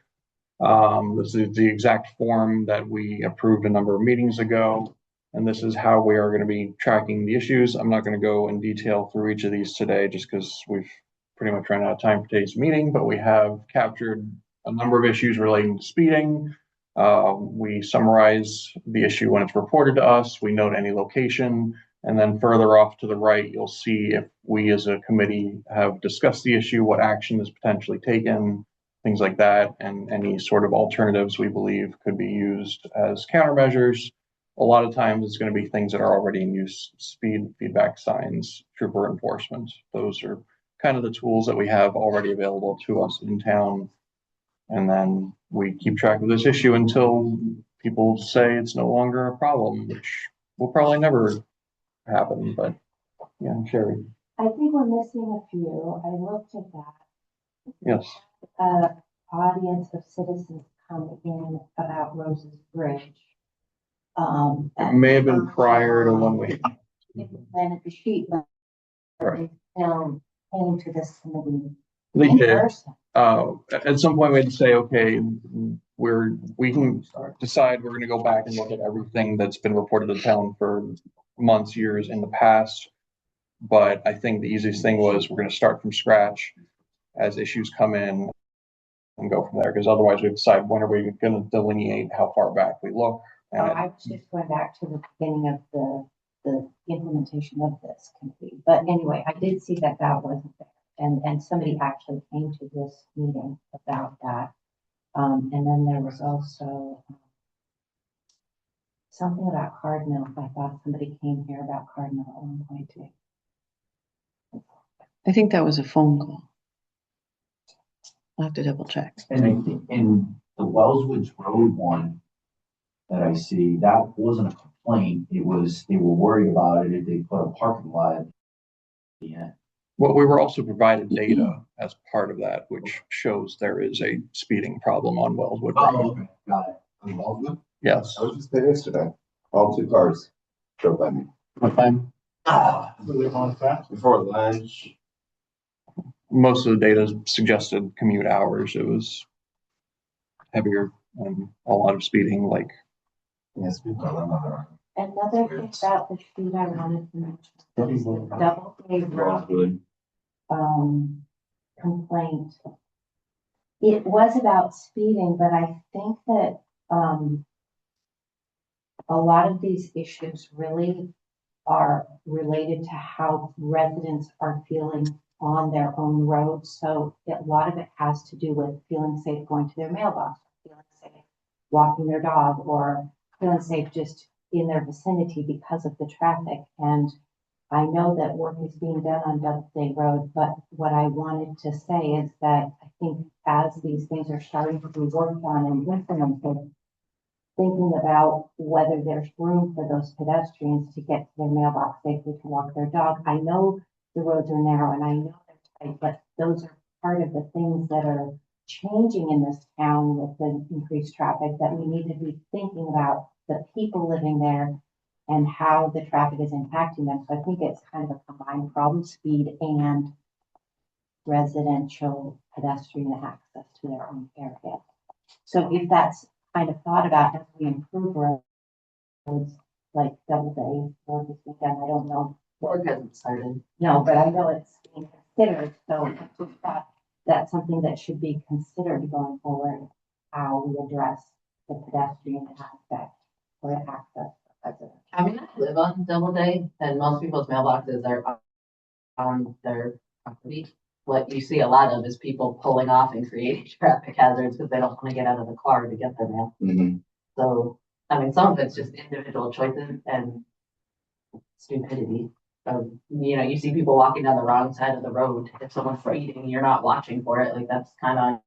This is the exact form that we approved a number of meetings ago. And this is how we are going to be tracking the issues. I'm not going to go in detail through each of these today just because we've pretty much run out of time for today's meeting, but we have captured a number of issues relating to speeding. We summarize the issue when it's reported to us. We note any location. And then further off to the right, you'll see if we as a committee have discussed the issue, what action is potentially taken, things like that, and any sort of alternatives we believe could be used as countermeasures. A lot of times it's going to be things that are already in use: speed, feedback signs, trooper enforcement. Those are kind of the tools that we have already available to us in town. And then we keep track of this issue until people say it's no longer a problem, which will probably never happen, but yeah, Sherry. I think we're missing a few. I looked at that. Yes. Audience of citizens come in about Rose's Bridge. It may have been prior to when we. Planted the sheet, but Right. came to this committee. They in did. person. At some point we had to say, okay, we can decide we're gonna go back and look at everything that's been reported to town for months, years in the past. But I think the easiest thing was we're gonna start from scratch as issues come in and go from there, because otherwise we decide when are we gonna delineate how far back we look. I was just going back to the beginning of the implementation of this committee. But anyway, I did see that that wasn't there. And somebody actually came to this meeting about that. And then there was also something about Cardinal. I thought somebody came here about Cardinal at one point too. I think that was a phone call. I'll have to double check. And I think in the Wellswoods Road one that I see, that wasn't a complaint. It was, they were worried about it if they put a parking lot. Yeah. Well, we were also provided data as part of that, which shows there is a speeding problem on Wellswood Road. okay, got it. Involvement? Yes. I was just there yesterday. All two cars drove by me. What time? Really going fast. Before lunch. Most of the data suggested commute hours. It was heavier and a lot of speeding, like. Yes, we got another. Another thing about the sheet I wanted to mention is the double A road complaint. It was about speeding, but I think that a lot of these issues really are related to how residents are feeling on their own roads. So a lot of it has to do with feeling safe going to their mailbox, feeling safe walking their dog, or feeling safe just in their vicinity because of the traffic. And I know that work is being done on Doubleday Road, but what I wanted to say is that I think as these things are starting to be worked on and implemented, thinking about whether there's room for those pedestrians to get to their mailbox safely to walk their dog. I know the roads are narrow and I know they're tight, but those are part of the things that are changing in this town with the increased traffic that we need to be thinking about the people living there and how the traffic is impacting them. So I think it's kind of a combined problem, speed and residential pedestrian access to their own area. So if that's kind of thought about as we improve roads, like Doubleday or this weekend, I don't know. Work hasn't started. No, but I know it's being considered, so I just thought that's something that should be considered going forward, how we address the pedestrian aspect or access for residents. I mean, I live on Doubleday and most people's mailboxes are on their property. What you see a lot of is people pulling off and creating traffic hazards because they don't want to get out of the car to get their mail. Mhm. So, I mean, some of it's just individual choices and stupidity. You know, you see people walking down the wrong side of the road. If someone's speeding, you're not watching for it. Like that's kind of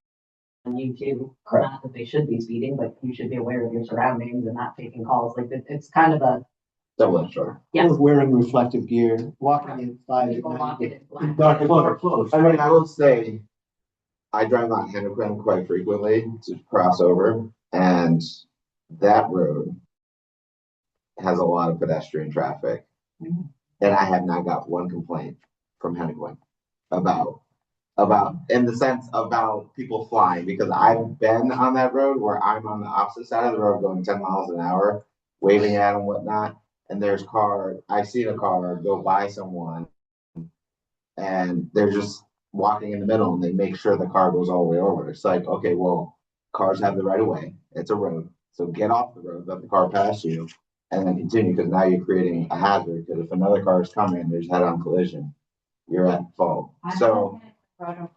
on you too. Correct. Not that they should be speeding, but you should be aware of your surroundings and not taking calls. Like it's kind of a Double-edged sword. yes. Wearing reflective gear, walking in five. People walking in black. Close. I mean, I will say, I drive on Hennequin quite frequently to cross over, and that road has a lot of pedestrian traffic. And I have not got one complaint from Hennequin about, in the sense about people flying, because I've been on that road where I'm on the opposite side of the road going 10 miles an hour, waving at them, whatnot. And I've seen a car go by someone and they're just walking in the middle and they make sure the car goes all the way over. It's like, okay, well, cars have the right of way. It's a road. So get off the road, let the car pass you, and then continue, because now you're creating a hazard. Because if another car is coming, there's head-on collision, you're at fault. So, And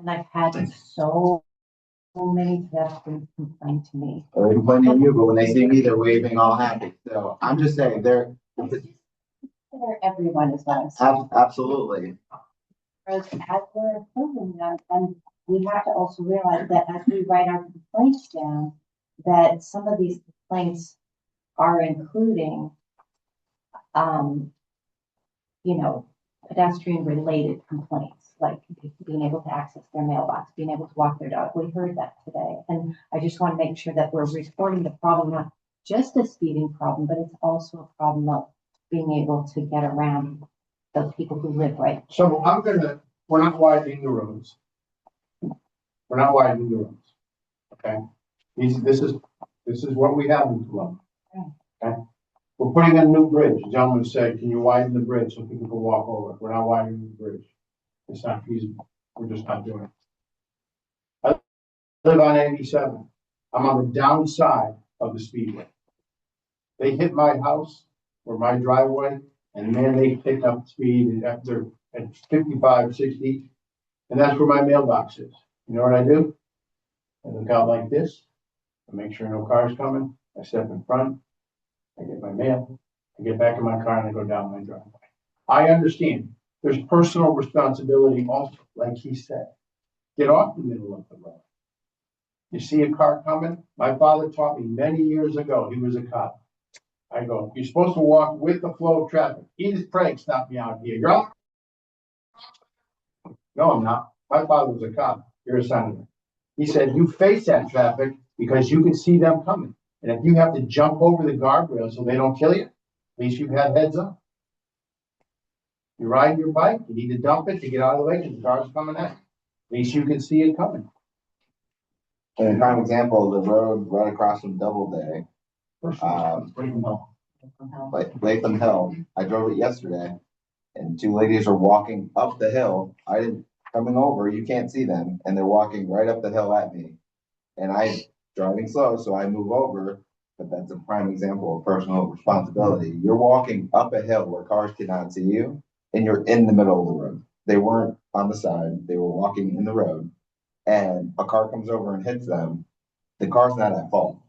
I've had so many pedestrians complain to me. they're complaining to you, but when they see me, they're waving all happy. So I'm just saying, Everyone is what I'm saying. absolutely. As we're approving them, and we have to also realize that as we write our complaints down, that some of these complaints are including, pedestrian related complaints, like being able to access their mailbox, being able to walk their dog. We heard that today. And I just want to make sure that we're reporting the problem, not just a speeding problem, but it's also a problem of being able to get around those people who live right. So we're not widening the roads. We're not widening the roads. Okay? This is what we have in Columbia. Okay? We're putting in a new bridge. The gentleman said, can you widen the bridge so people can walk over? We're not widening the bridge. It's not feasible. We're just not doing it. I live on 87. I'm on the downside of the speedway. They hit my house or my driveway, and man, they pick up speed at 55, 60. And that's where my mailbox is. You know what I do? I look out like this. I make sure no car's coming. I step in front. I get my mail. I get back in my car and I go down my driveway. I understand. There's personal responsibility also, like he said. Get off the middle of the road. You see a car coming? My father taught me many years ago. He was a cop. I go, you're supposed to walk with the flow of traffic. Edith Craig stopped me out here. You're out. No, I'm not. My father was a cop. You're a senator. He said, you face that traffic because you can see them coming. And if you have to jump over the guardrail so they don't kill you, at least you've had heads up. You ride your bike, you need to dump it to get out of the way because the car's coming at you. At least you can see it coming. And a prime example, the road right across from Doubleday, like Latham Hill. I drove it yesterday, and two ladies are walking up the hill. Coming over, you can't see them, and they're walking right up the hill at me. And I'm driving slow, so I move over, but that's a prime example of personal responsibility. You're walking up a hill where cars cannot see you, and you're in the middle of the road. They weren't on the side, they were walking in the road, and a car comes over and hits them. The car's not at fault,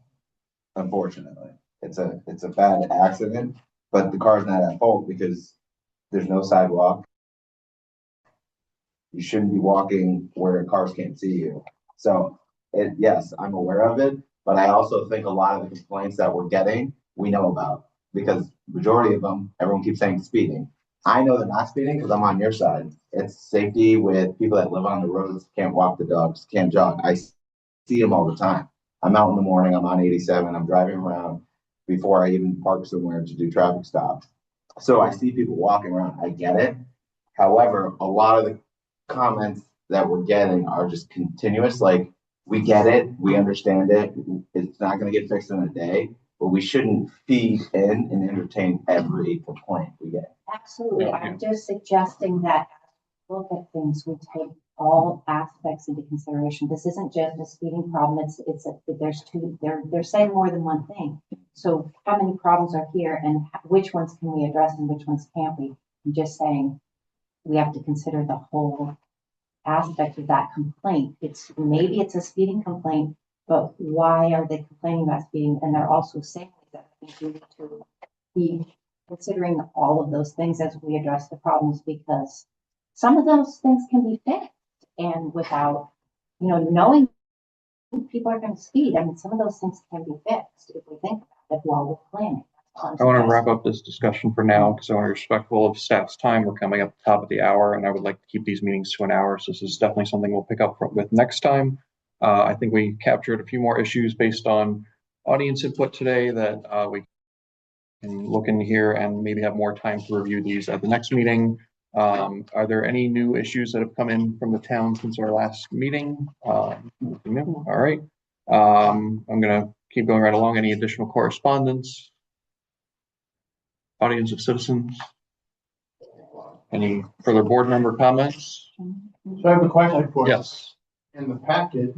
unfortunately. It's a bad accident, but the car's not at fault because there's no sidewalk. You shouldn't be walking where cars can't see you. So yes, I'm aware of it, But I also think a lot of the complaints that we're getting, we know about, because majority of them, everyone keeps saying speeding. I know they're not speeding because I'm on your side. It's safety with people that live on the roads, can't walk the dogs, can't jog. I see them all the time. I'm out in the morning, I'm on 87, I'm driving around before I even park somewhere to do traffic stops. So I see people walking around, I get it. However, a lot of the comments that we're getting are just continuous, like, we get it, we understand it, it's not gonna get fixed in a day, but we shouldn't feed in and entertain every complaint we get. Absolutely. I'm just suggesting that as we look at things, we take all aspects into consideration. This isn't just a speeding problem. They're saying more than one thing. So how many problems are here and which ones can we address and which ones can't we? I'm just saying we have to consider the whole aspect of that complaint. Maybe it's a speeding complaint, but why are they complaining about speeding? And they're also saying that I think we need to be considering all of those things as we address the problems, because some of those things can be fixed and without, knowing people are going to speed. I mean, some of those things can be fixed if we think about it while we're planning. I want to wrap up this discussion for now because I want to be respectful of staff's time. We're coming up the top of the hour, and I would like to keep these meetings to an hour. So this is definitely something we'll pick up with next time. I think we captured a few more issues based on audience input today that we can look in here and maybe have more time to review these at the next meeting. Are there any new issues that have come in from the town since our last meeting? No? All right. I'm going to keep going right along. Any additional correspondence? Audience of citizens? Any further board member comments? So I have a question for you. Yes. In the packet,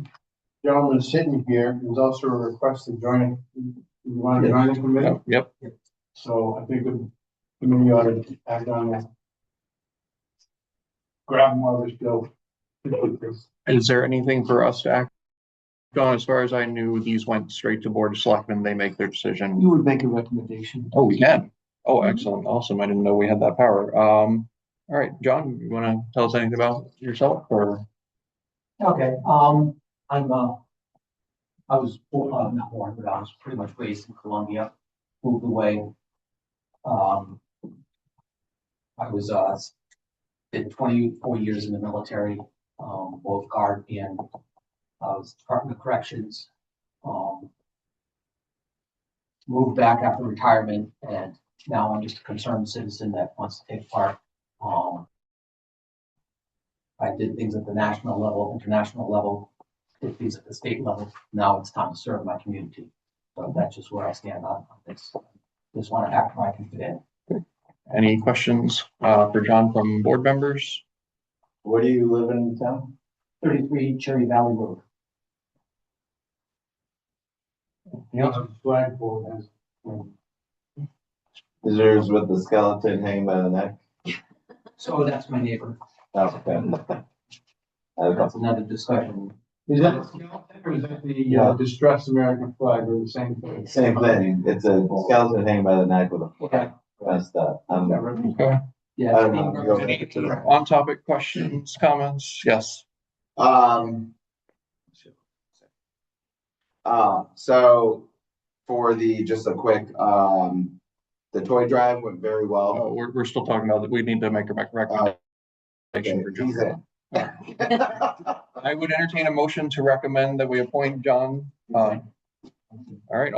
gentleman sitting here, there's also a request to join. You want to join the committee? Yep. So I think the committee ought to act on that. Grab more of this bill. Is there anything for us to act on? As far as I knew, these went straight to Board of Selectmen. They make their decision. You would make a recommendation. Oh, we can. Oh, excellent. Awesome. I didn't know we had that power. All right, John, you want to tell us anything about yourself or? Okay, I was not born, but I was pretty much raised in Columbia, moved away. I was, did 24 years in the military, both guard and I was Department of Corrections. Moved back after retirement, and now I'm just a concerned citizen that wants to take part. I did things at the national level, international level, did things at the state level. Now it's time to serve my community. So that's just where I stand on this. Just want to act where I can fit in. Any questions for John from board members? Where do you live in town? 33 Cherry Valley Road. Flagpole has. Is yours with the skeleton hanging by the neck? So that's my neighbor. Oh, okay. That's another discussion. Is that a skeleton or is that the Yeah. distressed American flag or the same thing? Same thing. It's a skeleton hanging by the neck with a Okay. flag. Messed up. Okay. Yeah. I don't know. Go back to the- On topic questions, comments? Yes. So for just a quick, the toy drive went very well. Oh, we're still talking about that. We need to make a recommendation Okay, for he's John. in. I would entertain a motion to recommend that we appoint John. All right,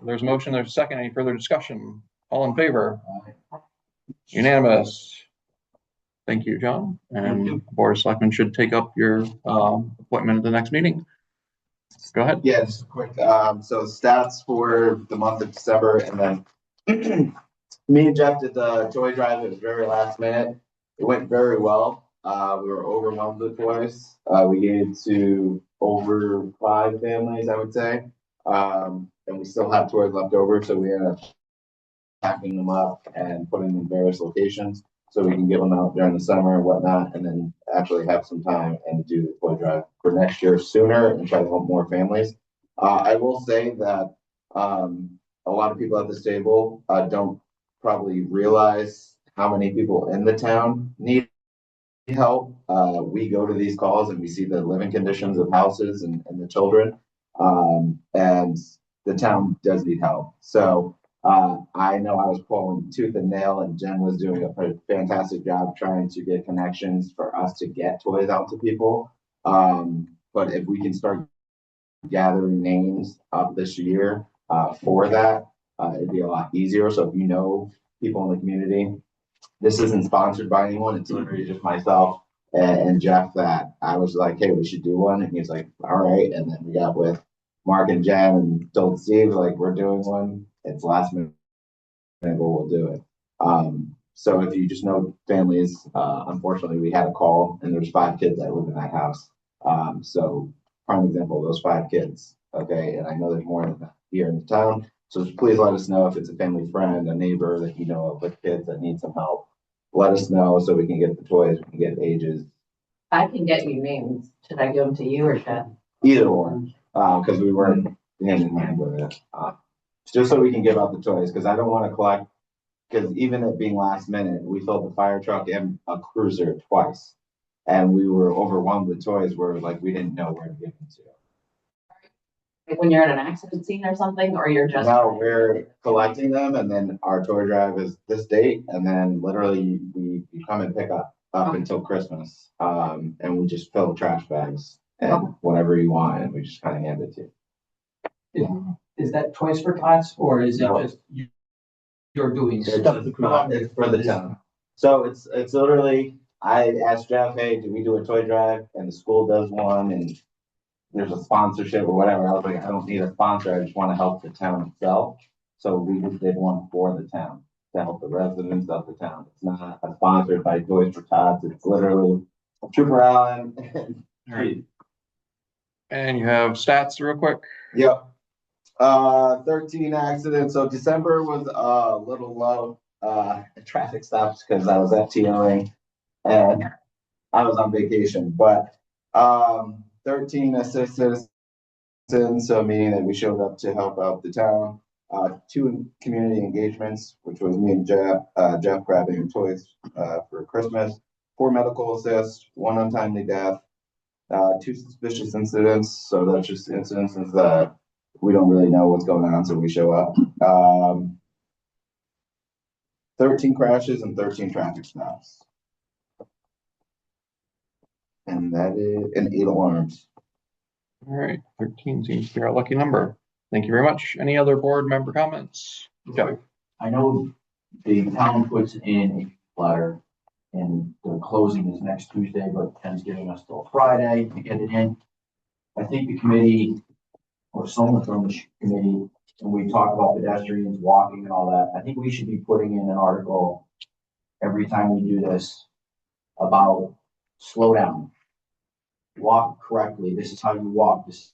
there's a motion, there's a second. Any further discussion? All in favor? Unanimous. Thank you, John. And Board of Selectmen should take up your appointment at the next meeting. Go ahead. Yeah, just a quick, so stats for the month of December, and then me and Jeff did the toy drive. It was very last minute. It went very well. We were overwhelmed with toys. We gave to over 5 families, I would say. And we still have toys left over, so we ended up packing them up and putting them in various locations so we can give them out during the summer and whatnot, and then actually have some time and do the toy drive for next year sooner and try to help more families. I will say that a lot of people at this table don't probably realize how many people in the town need help. We go to these calls and we see the living conditions of houses and the children. And the town does need help. So, I know I was pulling tooth and nail and Jen was doing a fantastic job trying to get connections for us to get toys out to people. But if we can start gathering names up this year, for that, it'd be a lot easier. So if you know people in the community, this isn't sponsored by anyone. It's literally just myself and Jeff that I was like, hey, we should do one. And he's like, all right. And then we got with Mark and Jen and told Steve, like, we're doing one. It's last minute, but we'll do it. So if you just know families, unfortunately, we had a call and there's 5 kids that live in that house. So prime example, those 5 kids. Okay. And I know there's more than that here in the town. So just please let us know if it's a family friend, a neighbor that you know of with kids that need some help. Let us know so we can get the toys, we can get ages, I can get you names. Should I give them to you or Jeff? either one, because we were hand in hand with it. Just so we can give out the toys, because I don't want to collect, because even it being last minute, we filled the fire truck and a cruiser twice. And we were overwhelmed with toys where like we didn't know where to give them to. Like when you're at an accident scene or something, or you're just. Now we're collecting them and then our toy drive is this date and then literally we come and pick up until Christmas. And we just fill trash bags and whatever you want and we just kind of hand it to you. Is that Toys for Tots or is it No. just you're doing It's stuff? it's for the town. So it's literally, I asked Jeff, hey, do we do a toy drive? And the school does one and there's a sponsorship or whatever. I was like, I don't need a sponsor. I just want to help the town itself. So we just did one for the town to help the residents of the town. It's not sponsored by Toys for Tots. It's literally Trooper Allen. And you have stats real quick. Yep. 13 accidents. So December was a little low, traffic stops because I was at TOA and I was on vacation, but, 13 assistants, so meaning that we showed up to help out the town. 2 community engagements, which was me and Jeff grabbing toys, for Christmas. 4 medical assists, 1 untimely death, 2 suspicious incidents. So that's just incidences that we don't really know what's going on, so we show up. 13 crashes and 13 traffic stops. And that is, and 8 alarms. All right, 13 seems to be our lucky number. Thank you very much. Any other board member comments? Joey? I know the town puts in a letter and the closing is next Tuesday, but Ken's giving us till Friday to get it in. I think the committee or someone from the committee, and we talk about pedestrians walking and all that, I think we should be putting in an article every time we do this about slow down. Walk correctly. This is how you walk. This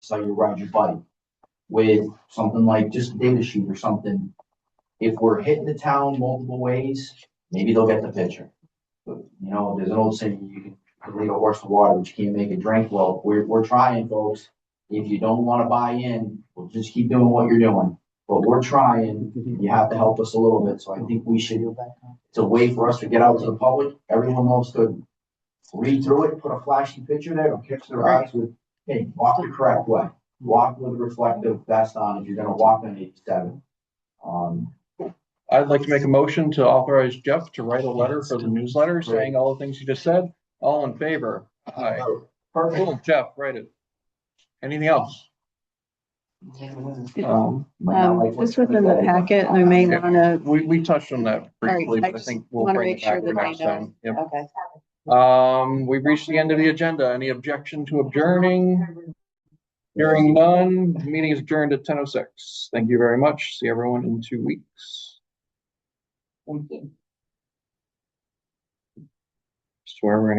is how you ride your bike. With something like just a data sheet or something. If we're hitting the town multiple ways, maybe they'll get the picture. But, you know, there's an old saying, you can lead a horse to water, but you can't make it drink. Well, we're trying, folks. If you don't want to buy in, we'll just keep doing what you're doing. But we're trying. You have to help us a little bit. So I think we should, it's a way for us to get out to the public. Everyone else could read through it, put a flashy picture there, and catch their eyes with, hey, walk the correct way. Walk with a reflective vest on if you're gonna walk on 87. I'd like to make a motion to authorize Jeff to write a letter for the newsletter saying all the things you just said. All in favor? Aye. Cool, Jeff, write it. Anything else? This was in the packet. I may Yeah. wanna, We touched on that briefly, I but I just think we'll wanna bring make it back sure for that they next know. time. Yep. Okay. We've reached the end of the agenda. Any objection to adjourning? Hearing none, the meeting is adjourned at 10:06. Thank you very much. See everyone in 2 weeks. Thank you. Swear we're gonna